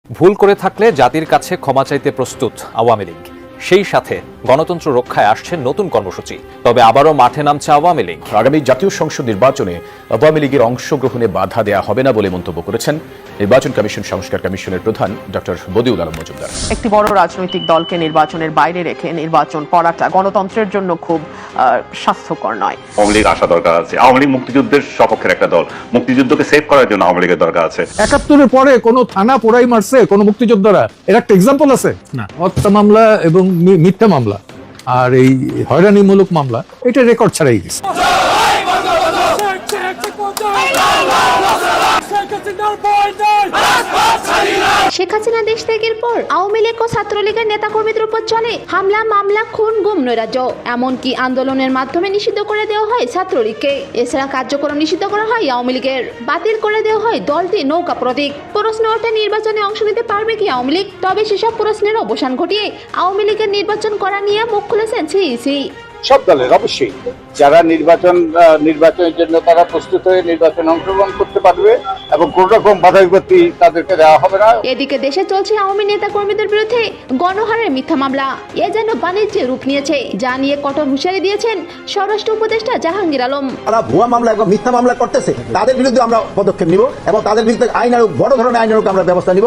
ভুল করে থাকলে জাতির কাছে ক্ষমা চাইতে প্রস্তুত আওয়ামী লীগ। সেই সাথে গণতন্ত্র রক্ষায় আসছে নতুন কর্মসূচি। তবে আবারও মাঠে নামছে আওয়ামী লীগ। আগামী জাতীয় সংসদ নির্বাচনে আওয়ামী লীগের অংশগ্রহণে বাধা দেয়া হবে না বলে মন্তব্য করেছেন নির্বাচন কমিশন সংস্কার কমিশনের প্রধান ডক্টর বদিউল আলম মজুমদার। একটি বড় রাজনৈতিক দলকে নির্বাচনের বাইরে রেখে নির্বাচন করাটা গণতন্ত্রের জন্য খুব স্বাস্থ্যকর নয়। আওয়ামী লীগ আসা দরকার আছে। আওয়ামী লীগ মুক্তিযুদ্ধের সপক্ষের একটা দল, মুক্তিযুদ্ধকে সেভ করার জন্য আওয়ামী লীগের দরকার আছে। ৭১-এর পরে কোন থানা পোড়াই মারছে কোন মুক্তিযোদ্ধারা, এর একটা এক্সাম্পল আছে না? হত্যা মামলা এবং মিথ্যা মামলা আর এই হয়রানিমূলক মামলা, এটা রেকর্ড ছাড়াই গেছে। শেখ হাসিনা দেশ ত্যাগের পর আওয়ামী লীগ ও ছাত্রলীগের নেতাকর্মীদের উপর চলে হামলা, মামলা, খুন, গুম, নৈরাজ্য। এমনকি আন্দোলনের মাধ্যমে নিষিদ্ধ করে দেওয়া হয় ছাত্রলীগকে। এছাড়া কার্যক্রম নিষিদ্ধ করা হয় আওয়ামী লীগের। বাতিল করে দেওয়া হয় দলটি নৌকা প্রতীক। প্রশ্ন ওঠে, নির্বাচনে অংশ নিতে পারবে কি আওয়ামী লীগ? তবে সেসব প্রশ্নের অবসান ঘটিয়ে আওয়ামী লীগের নির্বাচন করা নিয়ে মুখ খুলেছেন সিইসি। সব দলের অবশ্যই যারা নির্বাচনের জন্য তারা প্রস্তুত হয়ে নির্বাচনে অংশগ্রহণ করতে পারবে এবং কোন রকম বাধা বিপত্তি তাদেরকে দেওয়া হবে না। এদিকে দেশে চলছে আওয়ামী নেতা কর্মীদের বিরুদ্ধে গণহারের মিথ্যা মামলা। এ যেন বাণিজ্যে রূপ নিয়েছে, যা নিয়ে কঠোর হুঁশিয়ারি দিয়েছেন স্বরাষ্ট্র উপদেষ্টা জাহাঙ্গীর আলম। তারা ভুয়া মামলা এবং মিথ্যা মামলা করতেছে, তাদের বিরুদ্ধে আমরা পদক্ষেপ নিব এবং তাদের বিরুদ্ধে বড় ধরনের আইনানুগ আমরা ব্যবস্থা নিব।